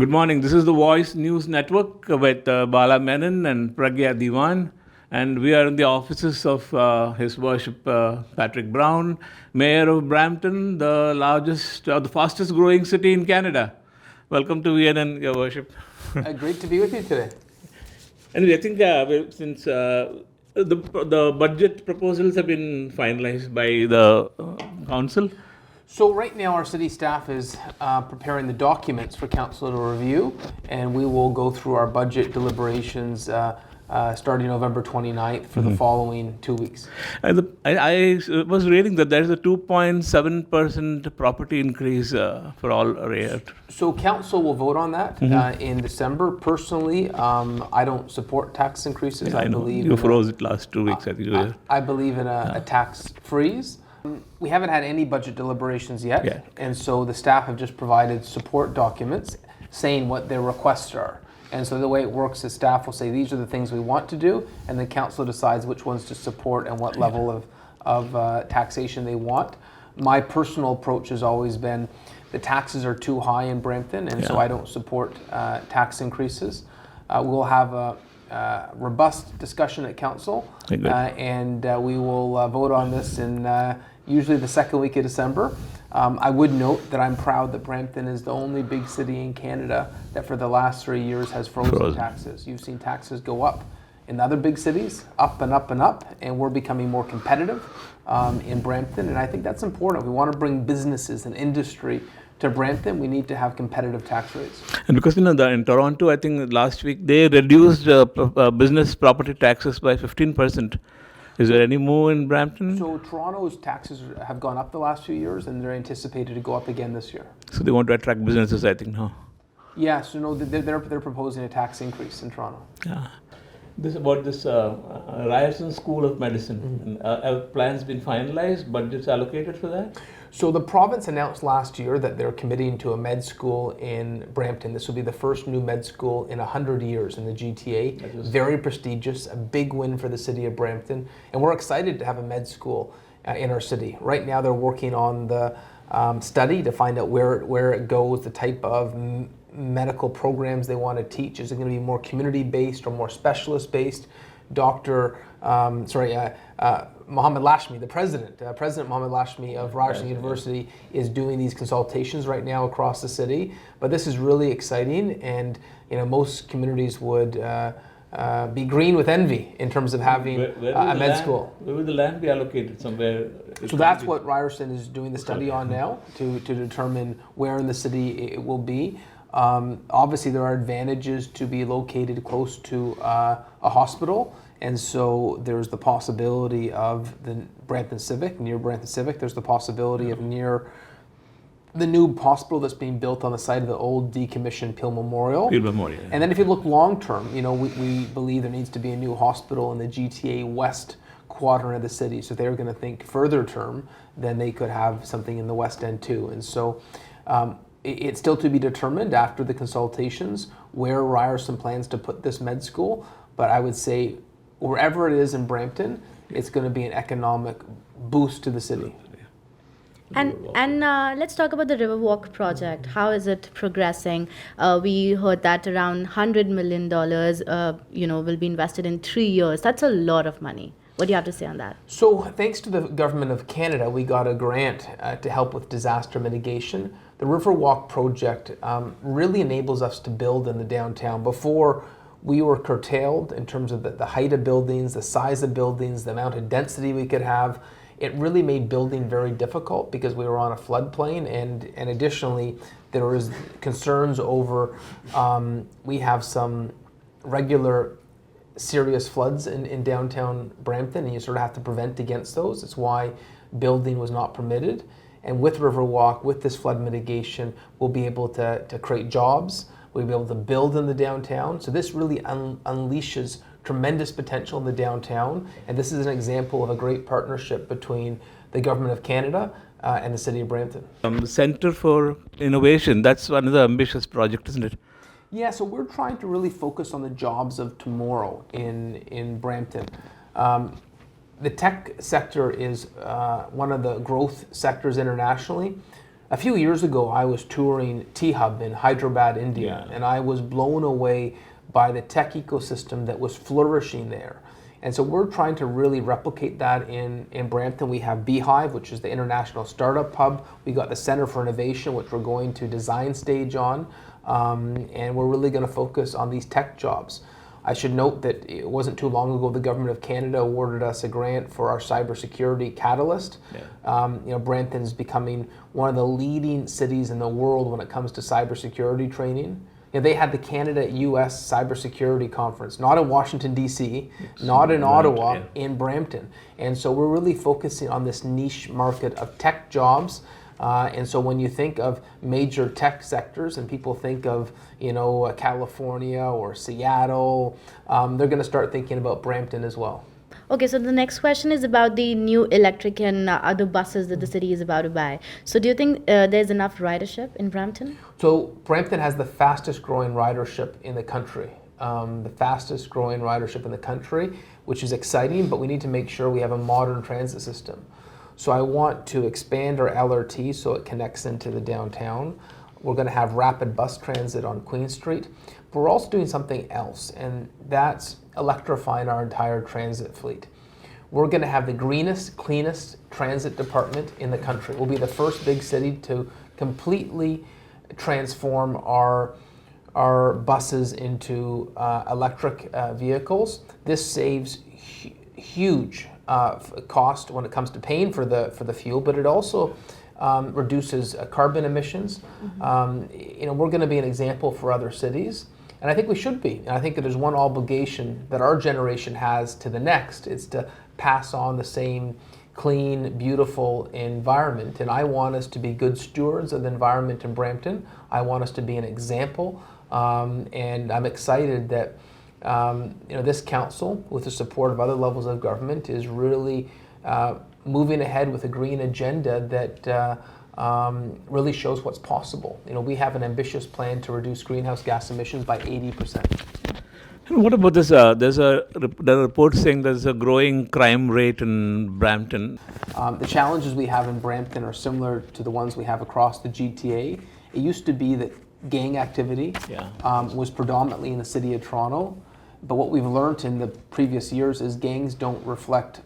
Good morning. This is the Voice News Network with Bala, Menon and Pragya, Diwan. And we are in the offices of His Worship Patrick Brown, Mayor of Brampton, the largest, the fastest growing city in Canada. Welcome to VNN, Your Worship. Great to be with you today. Anyway, I think since the budget proposals have been finalized by the council. So right now our city staff is preparing the documents for council to review, and we will go through our budget deliberations starting November 29th for the following 2 weeks. I was reading that there is a 2.7% property increase for all areas. So council will vote on that in December. Personally, I don't support tax increases. Yeah, I believe you froze it last 2 weeks. I think I believe in a tax freeze. We haven't had any budget deliberations yet, and so the staff have just provided support documents saying what their requests are. And so the way it works is staff will say these are the things we want to do, and the council decides which ones to support and what level of taxation they want. My personal approach has always been the taxes are too high in Brampton, and so I don't support tax increases. We'll have a robust discussion at council, and we will vote on this in usually the second week of December. I would note that I'm proud that Brampton is the only big city in Canada that for the last 3 years has frozen taxes. You've seen taxes go up in other big cities, up and up and up, and we're becoming more competitive in Brampton, and I think that's important. We want to bring businesses and industry to Brampton. We need to have competitive tax rates. And because in Toronto, I think last week they reduced business property taxes by 15%. Is there any more in Brampton? So Toronto's taxes have gone up the last few years, and they're anticipated to go up again this year. So they want to attract businesses, I think, no? Yeah, so no, they're proposing a tax increase in Toronto. Yeah. This about this Ryerson School of Medicine. Have plans been finalized? Budgets allocated for that? So the province announced last year that they're committing to a med school in Brampton. This will be the first new med school in 100 years in the GTA. Very prestigious, a big win for the city of Brampton. And we're excited to have a med school in our city. Right now they're working on the study to find out where it goes, the type of medical programs they want to teach. Is it going to be more community-based or more specialist-based? Mohammed Lashmi, the president Mohammed Lashmi of Ryerson University is doing these consultations right now across the city. But this is really exciting, and most communities would be green with envy in terms of having a med school. Where will the land be allocated? Somewhere? So that's what Ryerson is doing the study on now to determine where in the city it will be. Obviously, there are advantages to be located close to a hospital, and so there's the possibility of the Brampton Civic, near Brampton Civic. There's the possibility of near the new hospital that's being built on the site of the old decommissioned Peel Memorial. And then if you look long term, we believe there needs to be a new hospital in the GTA West quadrant of the city. So they're going to think further term, then they could have something in the West End too. And so it's still to be determined after the consultations where Ryerson plans to put this med school, but I would say wherever it is in Brampton, it's going to be an economic boost to the city. And let's talk about the Riverwalk project. How is it progressing? We heard that around $100 million, will be invested in 3 years. That's a lot of money. What do you have to say on that? So thanks to the Government of Canada, we got a grant to help with disaster mitigation. The Riverwalk project really enables us to build in the downtown. Before, we were curtailed in terms of the height of buildings, the size of buildings, the amount of density we could have. It really made building very difficult because we were on a floodplain, and additionally, there was concerns over, we have some regular serious floods in downtown Brampton, and you sort of have to prevent against those. It's why building was not permitted. And with Riverwalk, with this flood mitigation, we'll be able to create jobs. We'll be able to build in the downtown. So this really unleashes tremendous potential in the downtown. And this is an example of a great partnership between the Government of Canada and the City of Brampton. The Center for Innovation, that's one of the ambitious project, isn't it? Yeah, so we're trying to really focus on the jobs of tomorrow in Brampton. The tech sector is one of the growth sectors internationally. A few years ago, I was touring T-Hub in Hyderabad, India, and I was blown away by the tech ecosystem that was flourishing there. And so we're trying to really replicate that in Brampton. We have Beehive, which is the International Startup Hub. We got the Center for Innovation, which we're going to design stage on. And we're really going to focus on these tech jobs. I should note that it wasn't too long ago the Government of Canada awarded us a grant for our cybersecurity catalyst. Brampton's becoming one of the leading cities in the world when it comes to cybersecurity training. They had the Canada-US Cybersecurity Conference, not in Washington, D.C., not in Ottawa, in Brampton. And so we're really focusing on this niche market of tech jobs. And so when you think of major tech sectors and people think of, California or Seattle, they're going to start thinking about Brampton as well. Okay, so the next question is about the new electric and other buses that the city is about to buy. So do you think there's enough ridership in Brampton? So Brampton has the fastest growing ridership in the country. Which is exciting, but we need to make sure we have a modern transit system. So I want to expand our LRT so it connects into the downtown. We're going to have rapid bus transit on Queen Street. But we're also doing something else, and that's electrifying our entire transit fleet. We're going to have the greenest, cleanest transit department in the country. We'll be the first big city to completely transform our buses into electric vehicles. This saves huge cost when it comes to paying for the fuel, but it also reduces carbon emissions. We're going to be an example for other cities, and I think we should be. And I think that there's one obligation that our generation has to the next. It's to pass on the same clean, beautiful environment. And I want us to be good stewards of the environment in Brampton. I want us to be an example. And I'm excited that this council, with the support of other levels of government, is really moving ahead with a green agenda that really shows what's possible. We have an ambitious plan to reduce greenhouse gas emissions by 80%. And what about this? There's a report saying there's a growing crime rate in Brampton. The challenges we have in Brampton are similar to the ones we have across the GTA. It used to be that gang activity was predominantly in the city of Toronto. But what we've learned in the previous years is gangs don't reflect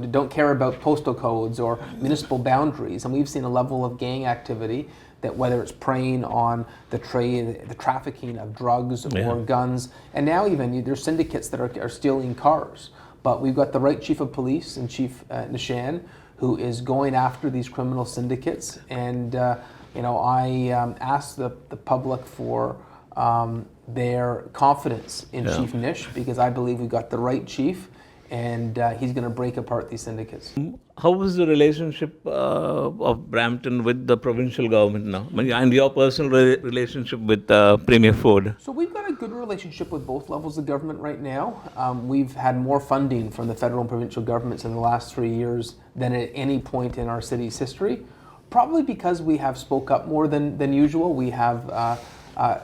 don't care about postal codes or municipal boundaries. And we've seen a level of gang activity that, whether it's preying on the trade, the trafficking of drugs or guns, and now even there's syndicates that are stealing cars. But we've got the right chief of police and Chief Nishan, who is going after these criminal syndicates. And I asked the public for their confidence in Chief Nish, because I believe we've got the right chief, and he's going to break apart these syndicates. How was the relationship of Brampton with the provincial government now? And your personal relationship with Premier Ford? So we've got a good relationship with both levels of government right now. We've had more funding from the federal and provincial governments in the last 3 years than at any point in our city's history, probably because we have spoke up more than usual. We have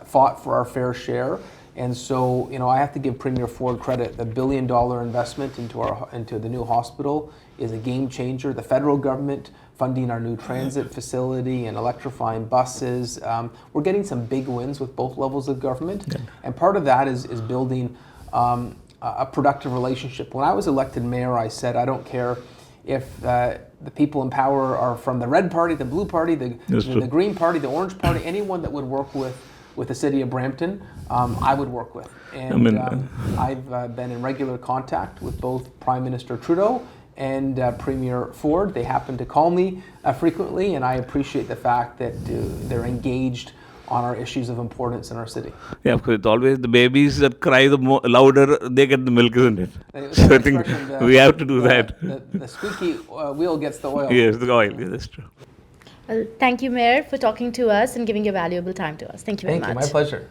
fought for our fair share. And so, I have to give Premier Ford credit. The $1 billion investment into the new hospital is a game changer. The federal government funding our new transit facility and electrifying buses. We're getting some big wins with both levels of government. Yeah. And part of that is building a productive relationship. When I was elected mayor, I said, I don't care if the people in power are from the red party, the blue party, the green party, the orange party, anyone that would work with the city of Brampton, I would work with. And I've been in regular contact with both Prime Minister Trudeau and Premier Ford. They happen to call me frequently, and I appreciate the fact that they're engaged on our issues of importance in our city. Yeah, because it's always the babies that cry the louder, they get the milk, isn't it? So I think we have to do that. The squeaky wheel gets the oil. Yes, the oil, yeah, that's true. Well, thank you, Mayor, for talking to us and giving your valuable time to us. Thank you very much. Thank you, my pleasure.